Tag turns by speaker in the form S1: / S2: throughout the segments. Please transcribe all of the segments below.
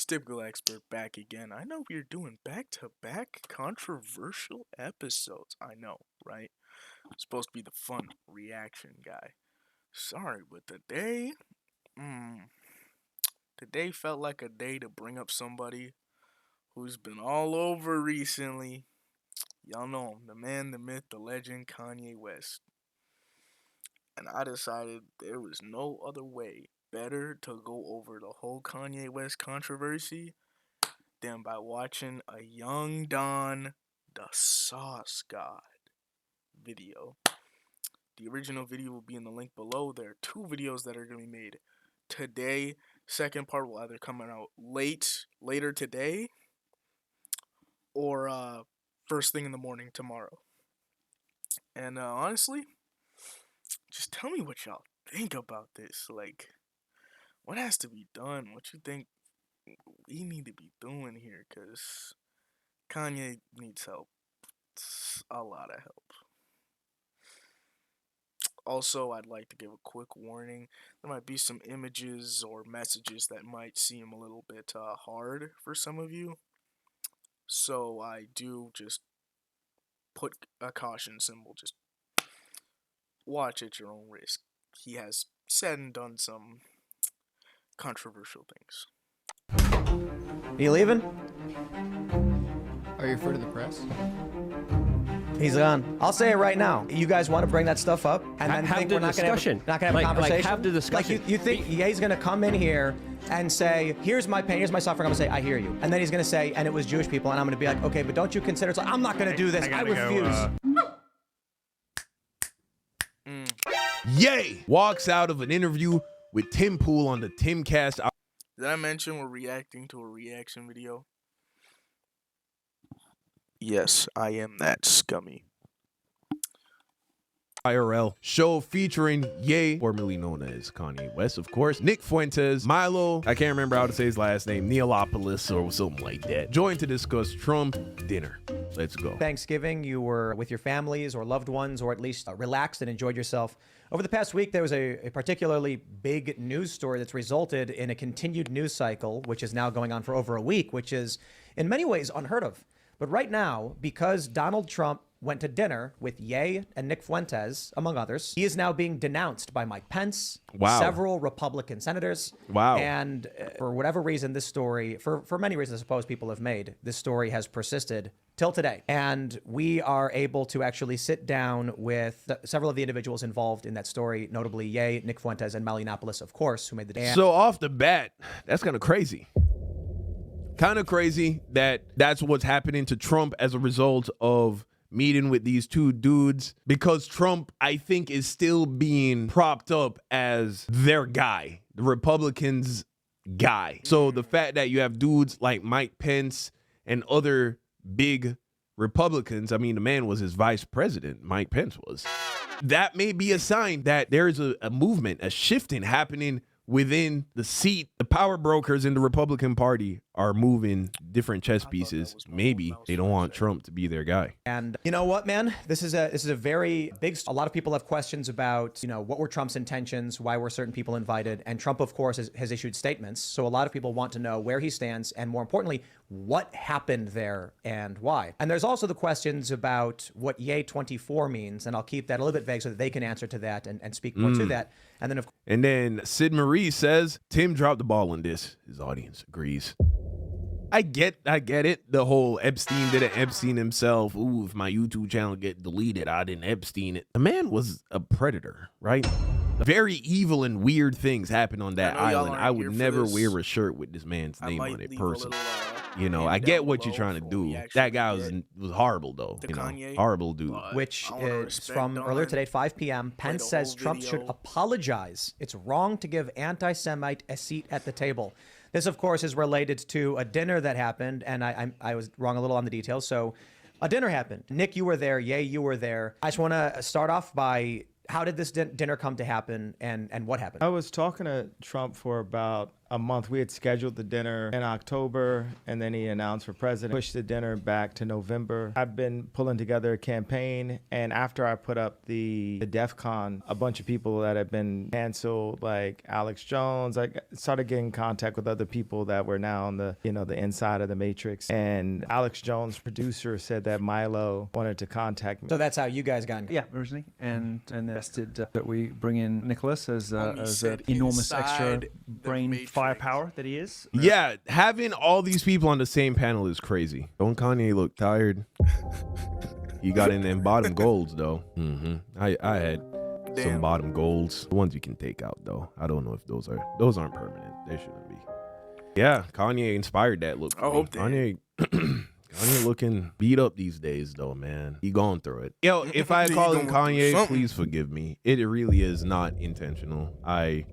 S1: It's typical expert back again. I know we're doing back-to-back controversial episodes. I know, right? I'm supposed to be the fun reaction guy. Sorry, but mm, today felt like a day to bring up somebody who's been all over recently. Y'all know him, the man, the myth, the legend, Kanye West. And I decided there was no other way better to go over the whole Kanye West controversy than by watching a Young Don, the Sauce God video. The original video will be in the link below. There are two videos that are going to be made today. Second part will either come out later today or first thing in the morning tomorrow. And honestly, just tell me what y'all think about this. Like, what has to be done? What you think we need to be doing here? Because Kanye needs help. It's a lot of help. Also, I'd like to give a quick warning. There might be some images or messages that might seem a little bit hard for some of you. So I do just put a caution symbol. Just watch at your own risk. He has said and done some controversial things.
S2: Are you leaving?
S3: Are you afraid of the press?
S2: He's gone. I'll say it right now. You guys want to bring that stuff up and then
S4: have
S2: think
S4: the
S2: we're not going to have a conversation?
S4: Have the discussion.
S2: Like you think he's going to come in here and say, here's my pain, here's my suffering. I'm going to say, I hear you. And then he's going to say, and it was Jewish people. And I'm going to be like, okay, but don't you consider it's like, I'm not going to do this. I refuse.
S5: Ye walks out of an interview with Tim Pool on the Timcast.
S1: Did I mention we're reacting to a reaction video? Yes, I am that scummy.
S5: IRL show featuring Ye, formerly known as Kanye West, of course, Nick Fuentes, Milo, I can't remember how to say his last name, Neolopoulos or something like that, joined to discuss Trump dinner. Let's go.
S2: Thanksgiving, you were with your families or loved ones, or at least relaxed and enjoyed yourself. Over the past week, there was a particularly big news story that's resulted in a continued news cycle, which is now going on for over a week, which is in many ways unheard of. But right now, because Donald Trump went to dinner with Ye and Nick Fuentes, among others, he is now being denounced by Mike Pence, several Republican senators. And for whatever reason, this story, for many reasons I suppose people have made, this story has persisted till today. And we are able to actually sit down with several of the individuals involved in that story, notably Ye, Nick Fuentes, and Malinopolis, of course, who made the decision.
S5: So off the bat, that's kind of crazy. Kind of crazy that that's what's happening to Trump as a result of meeting with these two dudes, because Trump, I think, is still being propped up as their guy, the Republicans' guy. So the fact that you have dudes like Mike Pence and other big Republicans, I mean, the man was his vice president, Mike Pence was. That may be a sign that there's a movement, a shifting happening within the seat. The power brokers in the Republican Party are moving different chess pieces. Maybe they don't want Trump to be their guy.
S2: And you know what, man? This is a very big. A lot of people have questions about, what were Trump's intentions? Why were certain people invited? And Trump, of course, has issued statements. So a lot of people want to know where he stands, and more importantly, what happened there and why. And there's also the questions about what Ye 24 means, and I'll keep that a little bit vague so that they can answer to that and speak more to that. And
S5: then Sid Marie says, Tim dropped the ball on this. His audience agrees. I get it. The whole Epstein didn't Epstein himself. Ooh, if my YouTube channel get deleted, I didn't Epstein it. The man was a predator, right? Very evil and weird things happened on that island. I would never wear a shirt with this man's name on it personally. I get what you're trying to do. That guy was horrible, though. Horrible dude.
S2: Which is from earlier today, 5 p.m. Pence says Trump should apologize. It's wrong to give anti-Semite a seat at the table. This, of course, is related to a dinner that happened, and I was wrong a little on the details. So a dinner happened. Nick, you were there. Ye, you were there. I just want to start off by, how did this dinner come to happen, and what happened?
S3: I was talking to Trump for about a month. We had scheduled the dinner in October, and then he announced for president, pushed the dinner back to November. I've been pulling together a campaign, and after I put up the DEF CON, a bunch of people that had been canceled, like Alex Jones, I started getting in contact with other people that were now on the, the inside of the matrix. And Alex Jones, producer, said that Milo wanted to contact me.
S2: So that's how you guys got in.
S4: Yeah, originally, and invested that we bring in Nicholas as an
S1: said
S4: enormous extra
S1: inside the
S4: brain
S1: Matrix.
S4: firepower that he is.
S5: Yeah, having all these people on the same panel is crazy. Don't Kanye look tired? He got in them bottom golds though. I had some bottom golds, the ones you can take out though. I don't know if those aren't permanent. They shouldn't be. Yeah, Kanye inspired that look.
S1: I hope
S5: Kanye looking beat up these days though, man. He going through it. Yo, if I call him Kanye, please forgive me. It really is not intentional. I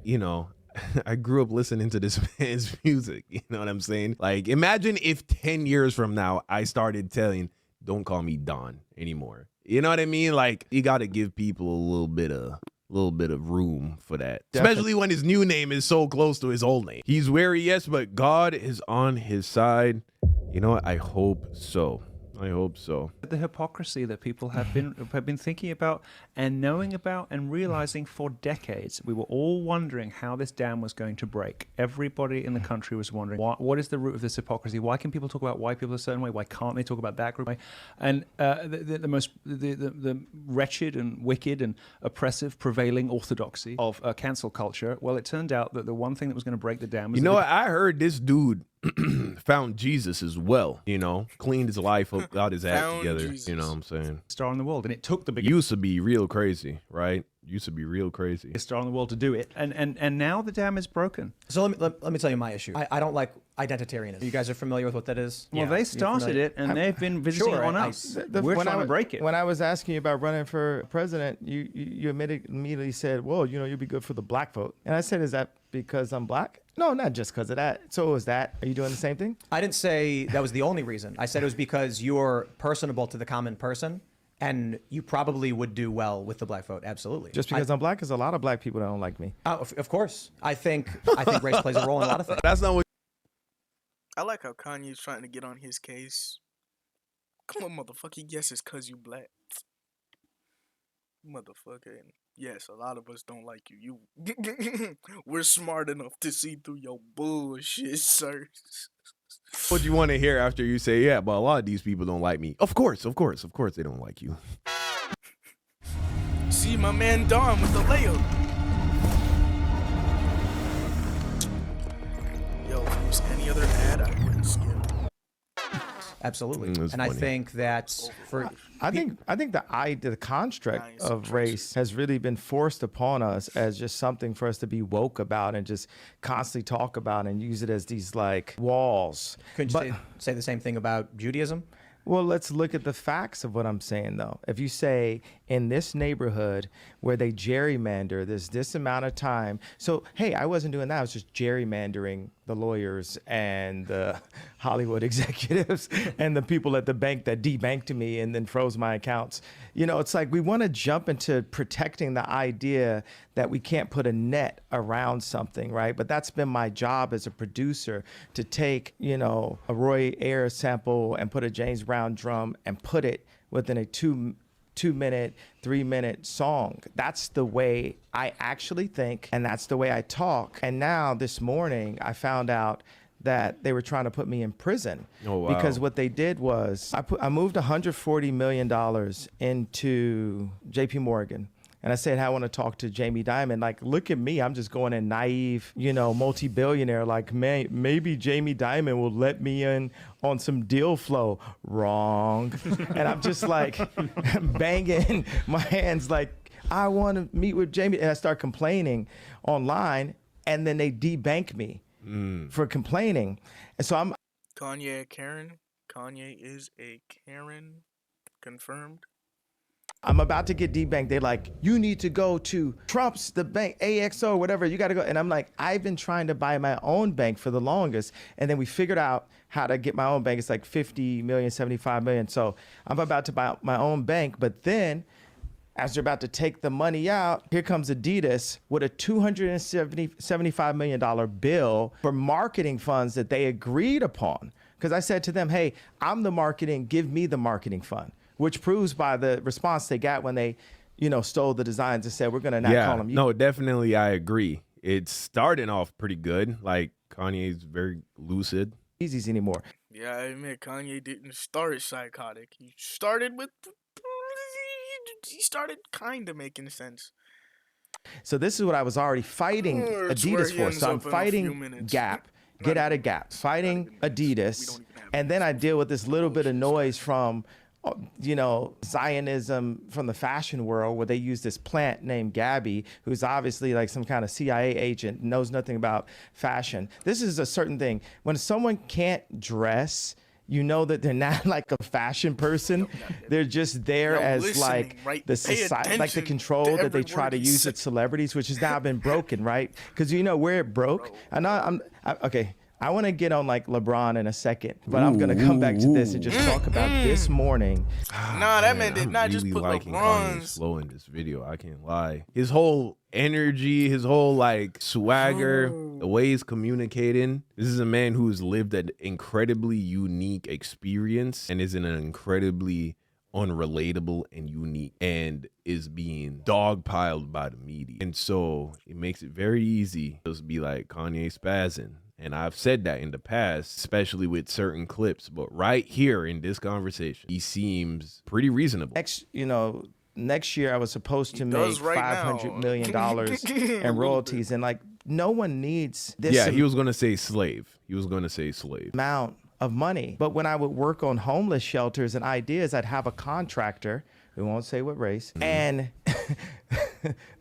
S5: grew up listening to this man's music. You know what I'm saying? Like, imagine if 10 years from now I started telling, don't call me Don anymore. You know what I mean? Like, you got to give people a little bit of room for that. Especially when his new name is so close to his old name. He's wary, yes, but God is on his side. You know what? I hope so. I hope so.
S4: The hypocrisy that people have been thinking about and knowing about and realizing for decades. We were all wondering how this dam was going to break. Everybody in the country was wondering, what is the root of this hypocrisy? Why can people talk about white people a certain way? Why can't they talk about that group? And the wretched and wicked and oppressive prevailing orthodoxy of cancel culture. Well, it turned out that the one thing that was going to break the dam was
S5: what? I heard this dude found Jesus as well, cleaned his life up, got his act together.
S1: Jesus.
S5: You know what I'm saying?
S4: star in the world, and it took the biggest
S5: Used to be real crazy, right? Used to be real crazy.
S4: star in the world to do it, and now the dam is broken.
S2: So let me tell you my issue. I don't like identitarianism. You guys are familiar with what that is?
S4: Well, they started it, and they've been visiting
S2: Sure,
S4: on
S2: I-
S4: us.
S3: The-
S4: We're
S3: when
S4: trying
S3: I
S4: to
S3: was-
S4: break it.
S3: When I was asking you about running for president, you immediately said, well, you'd be good for the black vote. And I said, is that because I'm black? No, not just because of that. So is that, are you doing the same thing?
S2: I didn't say that was the only reason. I said it was because you're personable to the common person, and you probably would do well with the black vote. Absolutely.
S3: Just because I'm black, there's a lot of black people that don't like me.
S2: Of course. I think race plays a role in a lot of things.
S5: That's not what.
S1: I like how Kanye's trying to get on his case. Come on, motherfucker. Yes, it's cause you black. Motherfucker. And yes, a lot of us don't like you. We're smart enough to see through your bullshit, sir.
S5: What you want to hear after you say, yeah, but a lot of these people don't like me. Of course they don't like you.
S1: See my man Don with the layup. Yo, if there's any other ad, I wouldn't skip.
S2: Absolutely.
S5: That's
S2: And I
S5: funny.
S2: think that for
S3: I think the construct
S1: Nice.
S3: of race has really been forced upon us as just something for us to be woke about and just constantly talk about and use it as these like walls.
S2: could
S3: But-
S2: you say the same thing about Judaism?
S3: Well, let's look at the facts of what I'm saying, though. If you say in this neighborhood where they gerrymander, there's this amount of time. So, hey, I wasn't doing that. I was just gerrymandering the lawyers and the Hollywood executives and the people at the bank that debanked me and then froze my accounts. It's like we want to jump into protecting the idea that we can't put a net around something, right? But that's been my job as a producer, to take, a Roy Ayers sample and put a James Brown drum and put it within a 2-minute, 3-minute song. That's the way I actually think, and that's the way I talk. And now this morning I found out that they were trying to put me in prison.
S5: Oh, wow.
S3: Because what they did was I moved $140 million into JP Morgan. And I said, I want to talk to Jamie Dimon. Like, look at me. I'm just going in naive, multi-billionaire. Like, maybe Jamie Dimon will let me in on some deal flow. Wrong. And I'm just like banging my hands like, I want to meet with Jamie. And I start complaining online. And then they debank me for complaining. And so I'm
S1: Kanye a Karen. Kanye is a Karen. Confirmed.
S3: I'm about to get debanked. They're like, you need to go to Trump's, the bank, AXO, whatever. You got to go. And I'm like, I've been trying to buy my own bank for the longest. And then we figured out how to get my own bank. It's like 50 million, 75 million. So I'm about to buy my own bank. But then as they're about to take the money out, here comes Adidas with a $275 million bill for marketing funds that they agreed upon. Because I said to them, hey, I'm the marketing, give me the marketing fund, which proves by the response they got when they, stole the designs and said, we're going to not call them.
S5: No, definitely, I agree. It's starting off pretty good. Like, Kanye's very lucid.
S3: Yeezys anymore.
S1: Yeah, I admit Kanye didn't start psychotic. He started with. He started kind of making sense.
S3: So this is what I was already fighting Adidas for. So I'm fighting Gap. Get out of Gap. Fighting Adidas. And then I deal with this little bit of noise from, Zionism from the fashion world, where they use this plant named Gabby, who's obviously like some kind of CIA agent, knows nothing about fashion. This is a certain thing. When someone can't dress, you know that they're not like a fashion person. They're just there as like the society, like the control that they try to use at celebrities, which has now been broken, right? Because where it broke. Okay. I want to get on like LeBron in a second, but I'm gonna come back to this and just talk about this morning.
S1: That man did not just put
S5: liking
S1: LeBron's
S5: Kanye's flow in this video. I can't lie. His whole energy, his whole like swagger, the way he's communicating. This is a man who's lived an incredibly unique experience and is in an incredibly unrelatable and unique, and is being dogpiled by the media. And so it makes it very easy to just be like, Kanye spazzing. And I've said that in the past, especially with certain clips. But right here in this conversation, he seems pretty reasonable.
S3: Next year I was supposed to make $500 million in royalties. And like, no one needs this.
S5: Yeah, he was going to say slave. He was going to say slave.
S3: Amount of money. But when I would work on homeless shelters and ideas, I'd have a contractor, we won't say what race, and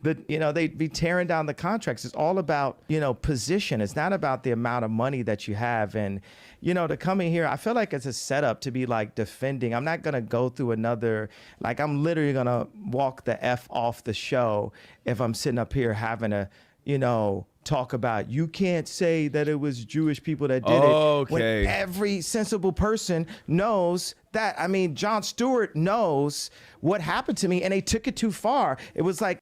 S3: they'd be tearing down the contracts. It's all about, position. It's not about the amount of money that you have. And, to come in here, I feel like it's a setup to be like defending. I'm not going to go through another, like I'm literally going to walk the F off the show if I'm sitting up here having a, talk about, you can't say that it was Jewish people that did it. When every sensible person knows that. I mean, Jon Stewart knows what happened to me, and they took it too far. It was like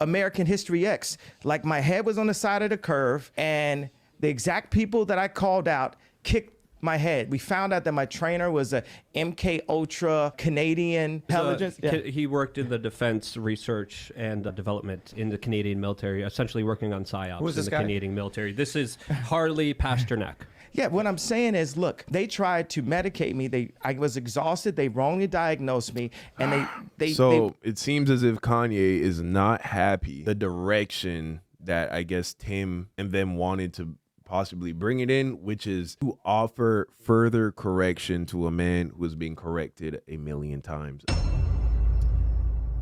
S3: American History X. Like my head was on the side of the curve, and the exact people that I called out kicked my head. We found out that my trainer was a MK Ultra Canadian intelligence.
S6: He worked in the defense research and development in the Canadian military, essentially working on psyops in the Canadian military. This is Harley Pasternak.
S3: Yeah, what I'm saying is, look, they tried to medicate me. I was exhausted. They wrongly diagnosed me, and
S5: it seems as if Kanye is not happy the direction that I guess Tim and them wanted to possibly bring it in, which is to offer further correction to a man who has been corrected a million times.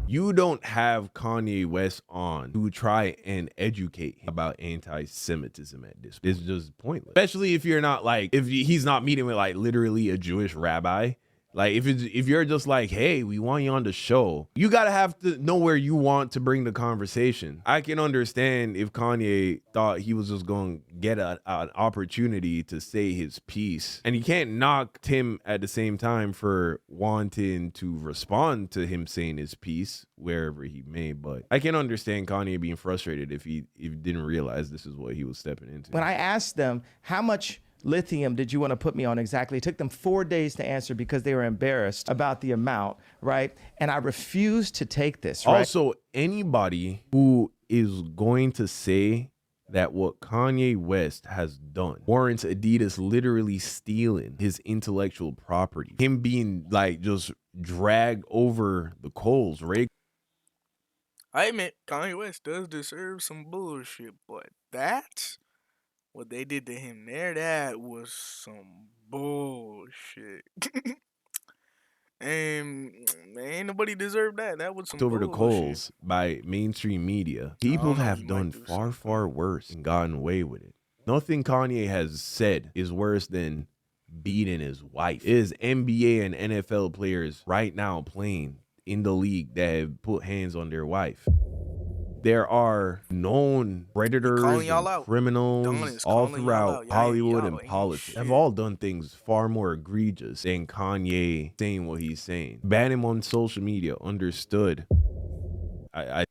S5: You don't have Kanye West on to try and educate him about anti-Semitism at this. It's just pointless, especially if you're not like, if he's not meeting with like literally a Jewish rabbi. Like if you're just like, hey, we want you on the show, you gotta have to know where you want to bring the conversation. I can understand if Kanye thought he was just going to get an opportunity to say his piece, and you can't knock Tim at the same time for wanting to respond to him saying his piece wherever he may. But I can understand Kanye being frustrated if he didn't realize this is what he was stepping into.
S3: When I asked them how much lithium did you want to put me on exactly, it took them 4 days to answer because they were embarrassed about the amount, right? And I refused to take this, right?
S5: Also, anybody who is going to say that what Kanye West has done warrants Adidas literally stealing his intellectual property, him being like just dragged over the coals, right?
S1: I admit Kanye West does deserve some bullshit, but what they did to him there, that was some bullshit. And man, ain't nobody deserved that. That was some
S5: over
S1: bullshit.
S5: the coals by mainstream media. People have done far worse and gotten away with it. Nothing Kanye has said is worse than beating his wife. It is NBA and NFL players right now playing in the league that have put hands on their wife. There are known predators
S1: calling y'all
S5: and
S1: out.
S5: criminals
S1: Dominant's
S5: all
S1: calling y'all
S5: throughout
S1: out.
S5: Hollywood
S1: Y'all
S5: and
S1: ain't
S5: politics.
S1: shit.
S5: Have all done things far more egregious than Kanye saying what he's saying. Ban him on social media. Understood. I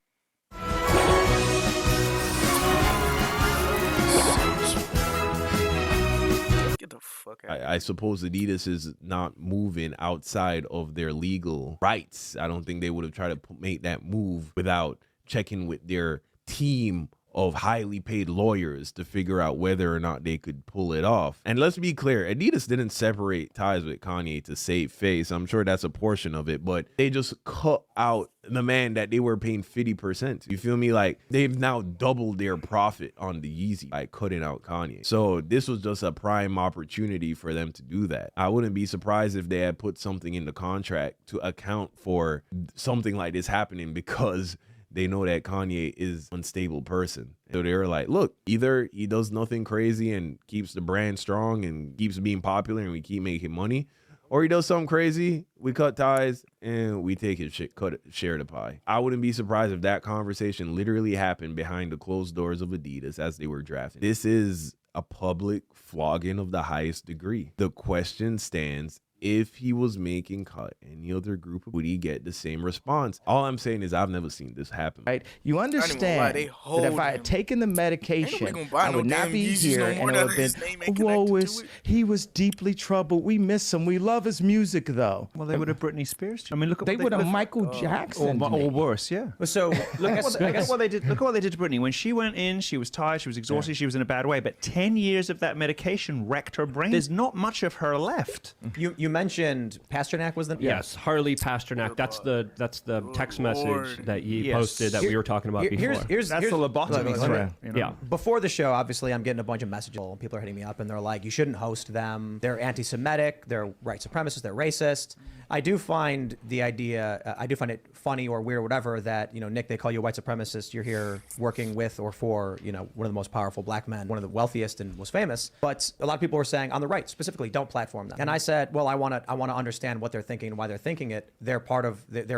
S1: Get the fuck out.
S5: I suppose Adidas is not moving outside of their legal rights. I don't think they would have tried to make that move without checking with their team of highly paid lawyers to figure out whether or not they could pull it off. And let's be clear, Adidas didn't separate ties with Kanye to save face. I'm sure that's a portion of it, but they just cut out the man that they were paying 50%. You feel me? Like, they've now doubled their profit on the Yeezy by cutting out Kanye. So this was just a prime opportunity for them to do that. I wouldn't be surprised if they had put something in the contract to account for something like this happening, because they know that Kanye is an unstable person. So they were like, look, either he does nothing crazy and keeps the brand strong and keeps being popular and we keep making money, or he does something crazy, we cut ties and we take his shit, share the pie. I wouldn't be surprised if that conversation literally happened behind the closed doors of Adidas as they were drafting. This is a public flogging of the highest degree. The question stands: if he was making cut any other group, would he get the same response? All I'm saying is I've never seen this happen.
S3: Right? You understand that if I had taken the medication, I would not be here, and it would have been, whoa, he was deeply troubled. We miss him. We love his music, though.
S4: Well, they would have Britney Spears. I mean, look at
S3: they would have Michael Jackson,
S4: or worse, yeah.
S2: So look at what they did.
S4: Look at what they did to Britney. When she went in, she was tired, she was exhausted, she was in a bad way. But 10 years of that medication wrecked her brain. There's not much of her left.
S2: You mentioned Pasternak was the
S6: Yes, Harley Pasternak. That's the text message that you posted that we were talking about before.
S2: Here's
S4: the lobotomy threat. You know?
S6: Yeah.
S2: Before the show, obviously, I'm getting a bunch of messages. People are hitting me up, and they're like, "You shouldn't host them. They're anti-Semitic. They're white supremacists. They're racist." I do find it funny or weird, or whatever, that, Nick, they call you a white supremacist. You're here working with or for, one of the most powerful black men, one of the wealthiest and most famous. But a lot of people were saying, on the right specifically, don't platform them. And I said, well, I want to understand what they're thinking and why they're thinking it. They're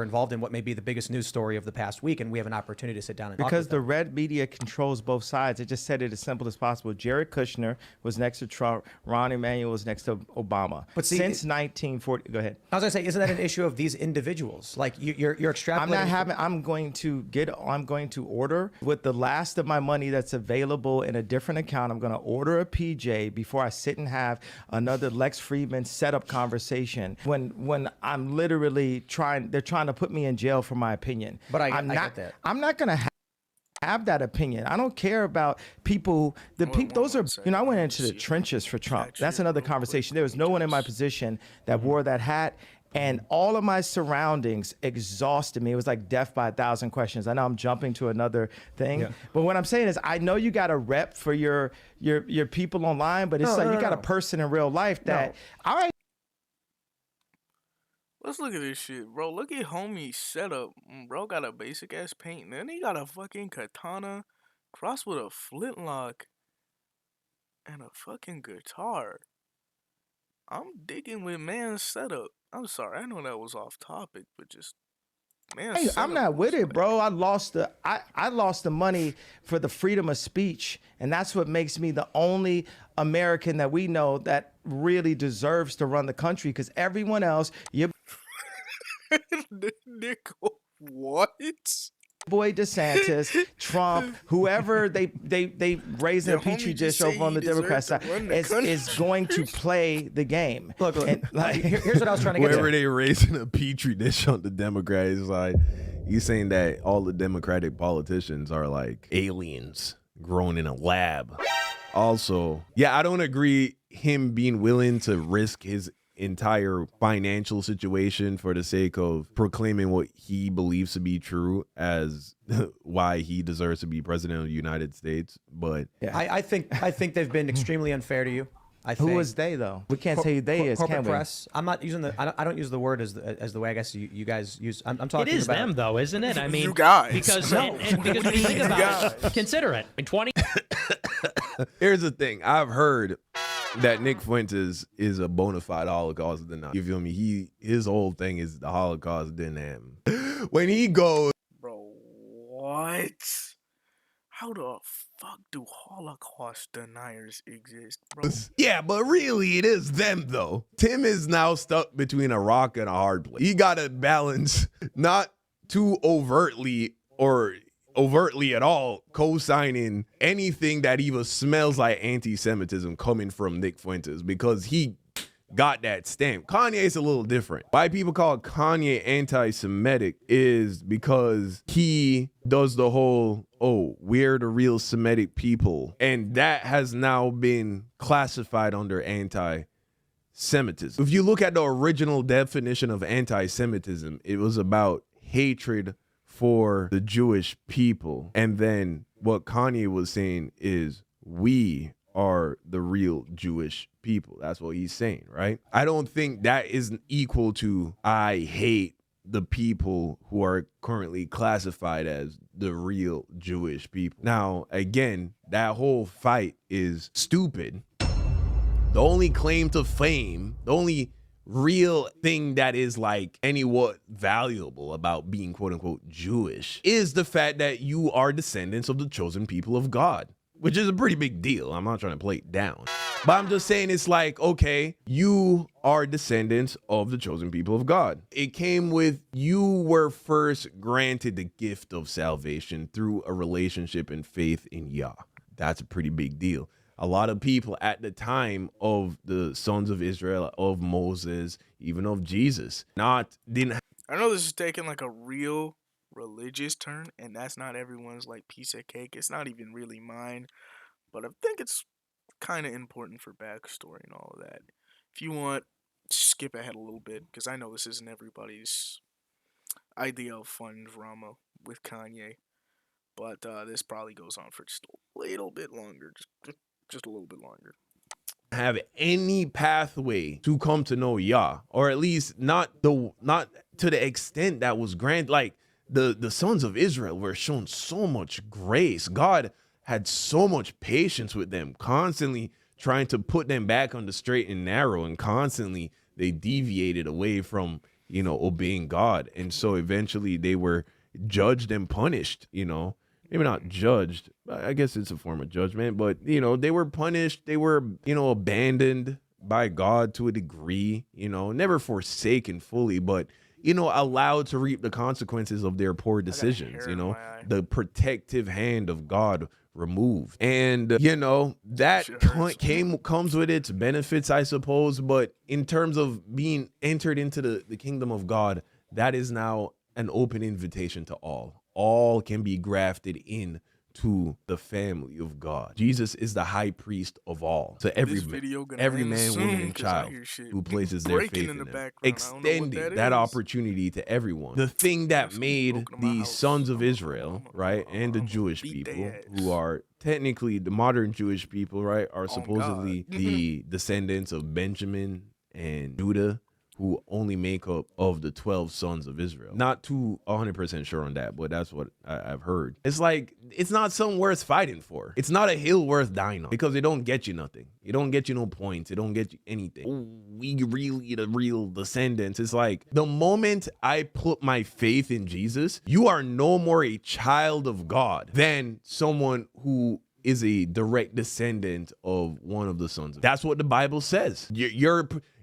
S2: involved in what may be the biggest news story of the past week, and we have an opportunity to sit down and talk
S3: because
S2: with
S3: the
S2: them.
S3: red media controls both sides. It just said it as simple as possible. Jared Kushner was next to Trump. Ron Emanuel was next to Obama.
S2: But see,
S3: since 1940, go ahead.
S2: I was going to say, isn't that an issue of these individuals? Like you're extrapolating.
S3: I'm going to order with the last of my money that's available in a different account. I'm going to order a PJ before I sit and have another Lex Friedman setup conversation when I'm literally they're trying to put me in jail for my opinion.
S2: But I get that.
S3: I'm not going to have that opinion. I don't care about people. Those are, I went into the trenches for Trump. That's another conversation. There was no one in my position that wore that hat. And all of my surroundings exhausted me. It was like death by 1,000 questions. I know I'm jumping to another thing, but what I'm saying is, I know you got a rep for your people online, but it's you got a person in real life that all right.
S1: Let's look at this shit, bro. Look at homie's setup. Bro got a basic ass paint. Then he got a fucking katana crossed with a flintlock and a fucking guitar. I'm digging with man's setup. I'm sorry, I know that was off topic, but just
S3: Hey, I'm not with it, bro. I lost the money for the freedom of speech, and that's what makes me the only American that we know that really deserves to run the country. Because everyone else, you
S1: Nickel, what?
S3: boy DeSantis, Trump, whoever they raise in a petri dish over on the Democrat side is going to play the game.
S2: Look, here's what I was trying to get
S5: whoever
S2: to.
S5: they raising a petri dish on the Democrats, like, you saying that all the Democratic politicians are like aliens grown in a lab. Also, I don't agree him being willing to risk his entire financial situation for the sake of proclaiming what he believes to be true as why he deserves to be president of the United States. But
S2: I think they've been extremely unfair to you.
S3: Who is they though? We can't say they is,
S2: corporate
S3: can we?
S2: press. I'm not using I don't use the word as the way I guess you guys use. I'm talking about.
S7: It is them though, isn't it? I mean,
S1: you guys.
S7: because and because when you think about it, consider it. In 20.
S5: Here's the thing. I've heard that Nick Fuentes is a bona fide Holocaust denier. You feel me? His whole thing is the Holocaust didn't happen. When he goes,
S1: Bro, what? What? How the fuck do Holocaust deniers exist, bro?
S5: Yeah, but really it is them though. Tim is now stuck between a rock and a hard place. He gotta balance not too overtly or overtly at all co-signing anything that even smells like anti-Semitism coming from Nick Fuentes, because he got that stamp. Kanye's a little different. Why people call Kanye anti-Semitic is because he does the whole, oh, we're the real Semitic people. And that has now been classified under anti-Semitism. If you look at the original definition of anti-Semitism, it was about hatred for the Jewish people. And then what Kanye was saying is, we are the real Jewish people. That's what he's saying, right? I don't think that is equal to I hate the people who are currently classified as the real Jewish people. Now, again, that whole fight is stupid. The only claim to fame, the only real thing that is like anywhat valuable about being quote unquote Jewish is the fact that you are descendants of the chosen people of God, which is a pretty big deal. I'm not trying to play it down, but I'm just saying it's like, okay, you are descendants of the chosen people of God. It came with, you were first granted the gift of salvation through a relationship and faith in Yah. That's a pretty big deal. A lot of people at the time of the sons of Israel, of Moses, even of Jesus, didn't.
S1: I know this is taking like a real religious turn, and that's not everyone's like piece of cake. It's not even really mine, but I think it's kind of important for backstory and all of that. If you want, skip ahead a little bit, because I know this isn't everybody's idea of fun drama with Kanye, but this probably goes on for just a little bit longer, just a little bit longer.
S5: Have any pathway to come to know Yah, or at least not to the extent that was granted. Like the sons of Israel were shown so much grace. God had so much patience with them, constantly trying to put them back on the straight and narrow, and constantly they deviated away from, obeying God. And so eventually they were judged and punished, maybe not judged, I guess it's a form of judgment, but they were punished. They were, abandoned by God to a degree, never forsaken fully, but allowed to reap the consequences of their poor decisions. The protective hand of God removed, and that comes with its benefits, I suppose. But in terms of being entered into the kingdom of God, that is now an open invitation to all. All can be grafted in to the family of God. Jesus is the high priest of all. So every man, woman, and child who places their faith in him, extending that opportunity to everyone. The thing that made the sons of Israel, right, and the Jewish people, who are technically the modern Jewish people, right, are supposedly the descendants of Benjamin and Judah, who only make up of the 12 sons of Israel. Not too 100% sure on that, but that's what I've heard. It's like, it's not something worth fighting for. It's not a hill worth dying on, because it don't get you nothing. It don't get you no points. It don't get you anything. We really the real descendants. It's like, the moment I put my faith in Jesus, you are no more a child of God than someone who is a direct descendant of one of the sons of God. That's what the Bible says.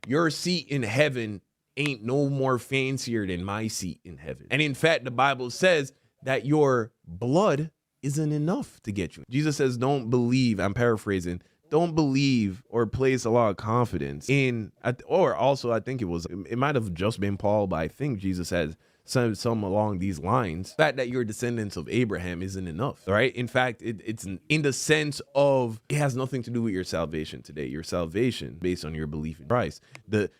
S5: Your seat in heaven ain't no more fancier than my seat in heaven. And in fact, the Bible says that your blood isn't enough to get you. Jesus says, don't believe, I'm paraphrasing, don't believe or place a lot of confidence in, or also I think it might have just been Paul, but I think Jesus says some along these lines. The fact that you're descendants of Abraham isn't enough, right? In fact, it's in the sense of, it has nothing to do with your salvation today. Your salvation based on your belief in Christ. The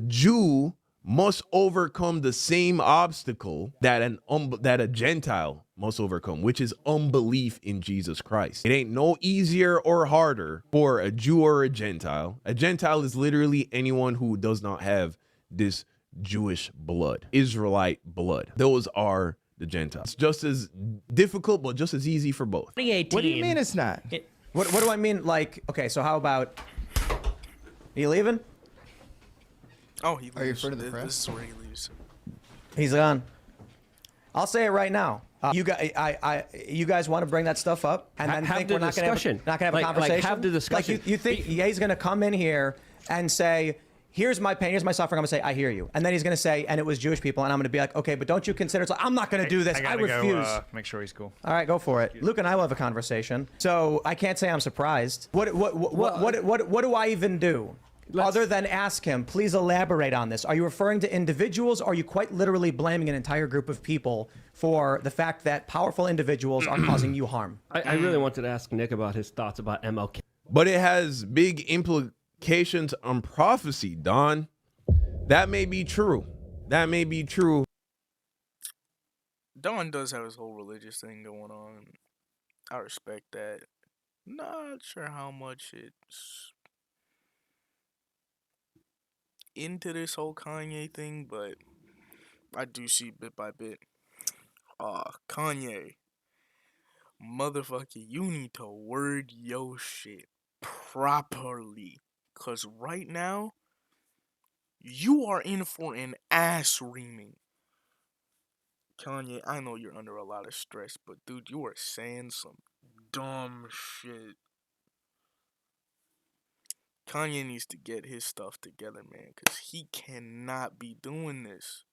S5: Jew must overcome the same obstacle that a Gentile must overcome, which is unbelief in Jesus Christ. It ain't no easier or harder for a Jew or a Gentile. A Gentile is literally anyone who does not have this Jewish blood, Israelite blood. Those are the Gentiles. It's just as difficult, but just as easy for both.
S7: 2018.
S3: What do you mean it's not?
S2: What do I mean? Like, okay, so how about, are you leaving?
S1: Oh, he leaves.
S8: Are you afraid of the press?
S1: This is where he leaves.
S2: He's gone. I'll say it right now. You guys want to bring that stuff up and then
S6: Have
S2: think
S6: the
S2: we're not going to
S6: discussion.
S2: have a conversation?
S6: Like, have the discussion.
S2: Like you think Ye's going to come in here and say, here's my pain, here's my suffering. I'm going to say, I hear you. And then he's going to say, and it was Jewish people. And I'm going to be like, okay, but don't you consider, so I'm not going to do this. I refuse.
S4: Make sure he's cool.
S2: All right, go for it. Luke and I will have a conversation. So I can't say I'm surprised. What do I even do? Other than ask him, please elaborate on this. Are you referring to individuals, or are you quite literally blaming an entire group of people for the fact that powerful individuals are causing you harm?
S6: I really wanted to ask Nick about his thoughts about MLK.
S5: But it has big implications on prophecy, Don. That may be true. That may be true.
S1: Don does have his whole religious thing going on. I respect that. Not sure how much it's into this whole Kanye thing, but I do see bit by bit. Kanye, motherfucker, you need to word your shit properly, cause right now you are in for an ass reaming. Kanye, I know you're under a lot of stress, but dude, you are saying some dumb shit. Kanye needs to get his stuff together, man, because he cannot be doing this.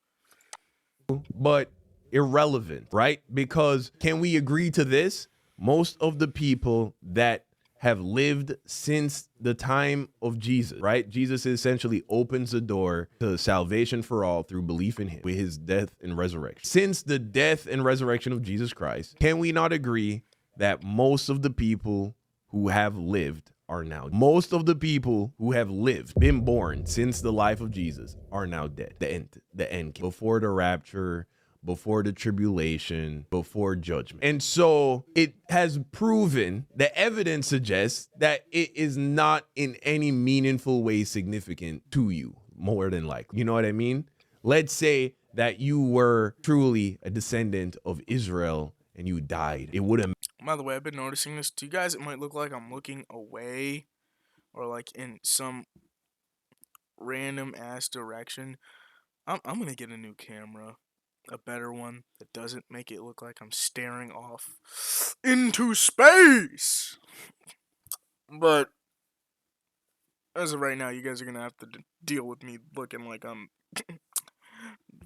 S5: But irrelevant, right? Because can we agree to this? Most of the people that have lived since the time of Jesus, right? Jesus essentially opens the door to salvation for all through belief in him with his death and resurrection. Since the death and resurrection of Jesus Christ, can we not agree that most of the people who have lived are now, most of the people who have lived, been born since the life of Jesus are now dead? The end, before the rapture, before the tribulation, before judgment. And so it has proven, the evidence suggests that it is not in any meaningful way significant to you, more than likely. You know what I mean? Let's say that you were truly a descendant of Israel and you died. It wouldn't.
S1: By the way, I've been noticing this. To you guys, it might look like I'm looking away or like in some random ass direction. I'm gonna get a new camera, a better one that doesn't make it look like I'm staring off into space. But as of right now, you guys are gonna have to deal with me looking like I'm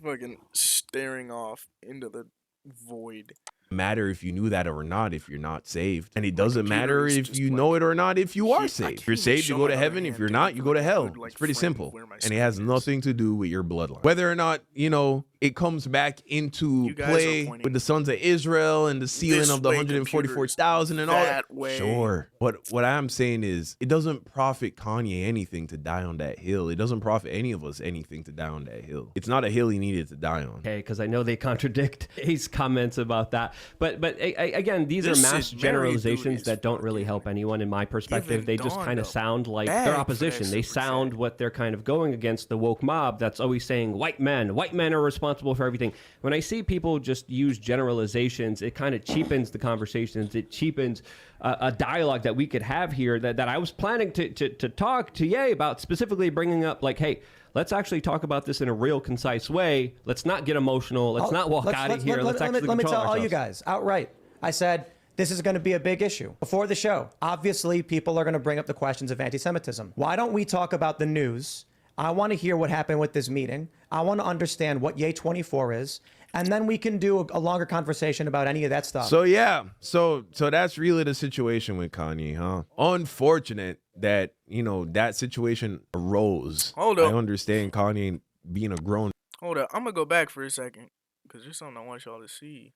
S1: fucking staring off into the void.
S5: Matter if you knew that or not if you're not saved, and it doesn't
S1: computer
S5: matter
S1: is
S5: if
S1: just
S5: you
S1: like-
S5: know it or not if you are
S1: I
S5: saved.
S1: can't
S5: If you're
S1: even
S5: saved, you
S1: show
S5: go to
S1: my
S5: heaven.
S1: other
S5: If
S1: hand,
S5: you're
S1: dude.
S5: not,
S1: I
S5: you
S1: feel
S5: go to
S1: like a
S5: hell.
S1: good, like,
S5: It's pretty
S1: frame of
S5: simple,
S1: where my
S5: and it has
S1: screen is.
S5: nothing to do with your bloodline. Whether or not, you know, it comes back into
S1: You guys are
S5: play
S1: pointing
S5: with the sons of Israel and the sealing
S1: this
S5: of the
S1: way,
S5: 144,000 and all that.
S1: that way.
S5: Sure, but what I'm saying is, it doesn't profit Kanye anything to die on that hill. It doesn't profit any of us anything to die on that hill. It's not a hill he needed to die on.
S6: Okay, because I know they contradict his comments about that. But again, these
S1: This
S6: are mass
S1: is very
S6: generalizations
S1: duty
S6: that don't really
S1: fucking
S6: help anyone in my perspective.
S1: giving
S6: They just
S1: Dawn
S6: kind of
S1: a
S6: sound like
S1: bag
S6: their
S1: for
S6: opposition.
S1: that
S6: They
S1: super
S6: sound
S1: chat.
S6: what they're kind of going against the woke mob that's always saying white men are responsible for everything. When I see people just use generalizations, it kind of cheapens the conversations. It cheapens a dialogue that we could have here that I was planning to talk to Ye about, specifically bringing up like, hey, let's actually talk about this in a real concise way. Let's not get emotional. Let's not walk out of here. Let's actually
S2: let me
S6: control
S2: tell all you
S6: ourselves.
S2: guys outright. I said this is going to be a big issue before the show. Obviously, people are going to bring up the questions of anti-Semitism. Why don't we talk about the news? I want to hear what happened with this meeting. I want to understand what Ye 24 is, and then we can do a longer conversation about any of that stuff.
S5: So yeah, so that's really the situation with Kanye, huh? Unfortunate that, you know, that situation arose.
S1: Hold up.
S5: I understand Kanye being a grown.
S1: Hold up, I'm gonna go back for a second because there's something I want y'all to see.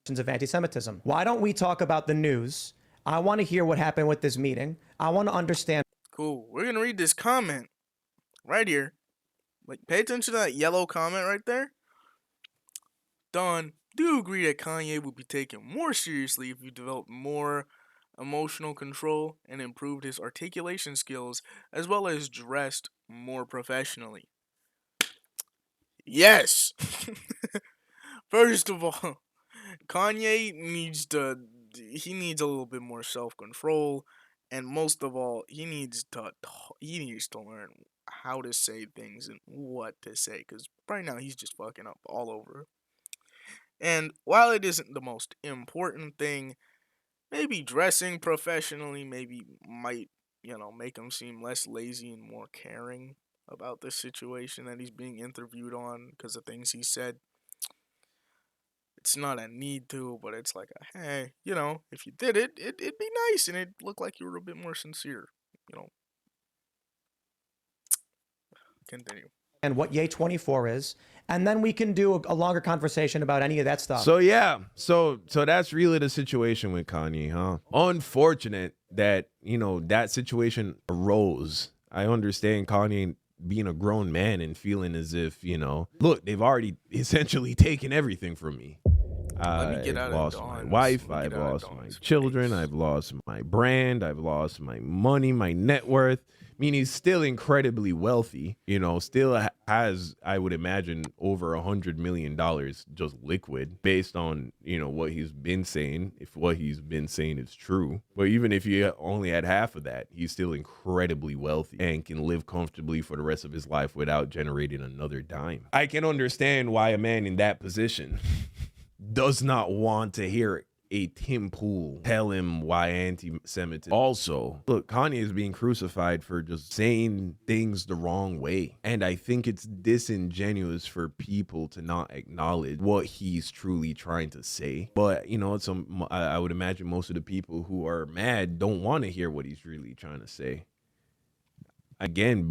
S2: Of anti-Semitism. Why don't we talk about the news? I want to hear what happened with this meeting. I want to understand.
S1: Cool. We're gonna read this comment right here. Like, pay attention to that yellow comment right there. Don, do you agree that Kanye would be taken more seriously if he developed more emotional control and improved his articulation skills, as well as dressed more professionally? Yes. First of all, Kanye needs a little bit more self-control, and most of all, he needs to learn how to say things and what to say, because right now he's just fucking up all over. And while it isn't the most important thing, maybe dressing professionally maybe might, make him seem less lazy and more caring about the situation that he's being interviewed on because of things he said. It's not a need to, but it's like a hey, if you did it'd be nice and it'd look like you were a bit more sincere. You know, continue.
S2: And what Yay 24 is, and then we can do a longer conversation about any of that stuff.
S5: So yeah, so that's really the situation with Kanye, huh? Unfortunate that that situation arose. I understand Kanye being a grown man and feeling as if look, they've already essentially taken everything from me.
S1: Let me get
S5: I've
S1: out of
S5: lost my
S1: Dawn's.
S5: wife.
S1: Let me
S5: I've
S1: get out of
S5: lost my
S1: Dawn's
S5: children.
S1: face.
S5: I've lost my brand. I've lost my money, my net worth. I mean, he's still incredibly wealthy. Still has, I would imagine, over $100 million just liquid, based on what he's been saying. If what he's been saying is true, but even if he only had half of that, he's still incredibly wealthy and can live comfortably for the rest of his life without generating another dime. I can understand why a man in that position does not want to hear a Tim Pool tell him why anti-Semitism. Also, look, Kanye is being crucified for just saying things the wrong way. And I think it's disingenuous for people to not acknowledge what he's truly trying to say. But, I would imagine most of the people who are mad don't want to hear what he's really trying to say. Again,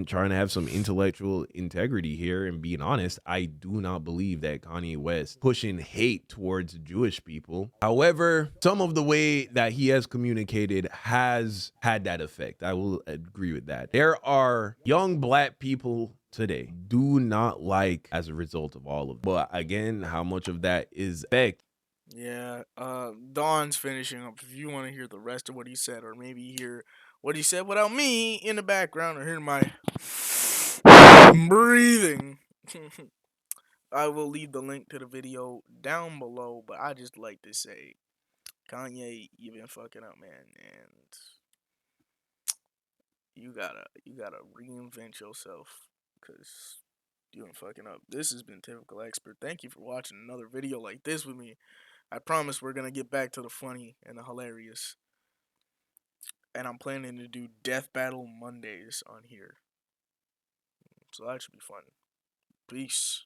S5: trying to have some intellectual integrity here and being honest, I do not believe that Kanye West pushing hate towards Jewish people. However, some of the way that he has communicated has had that effect. I will agree with that. There are young black people today do not like as a result of all of it. But again, how much of that is effect?
S1: Yeah, Dawn's finishing up. If you want to hear the rest of what he said, or maybe hear what he said without me in the background, or hear my breathing, I will leave the link to the video down below. But I just like to say, Kanye, you've been fucking up, man, and you gotta reinvent yourself, cause you've been fucking up. This has been Typical Expert. Thank you for watching another video like this with me. I promise we're gonna get back to the funny and the hilarious. And I'm planning to do Death Battle Mondays on here. So that should be fun. Peace.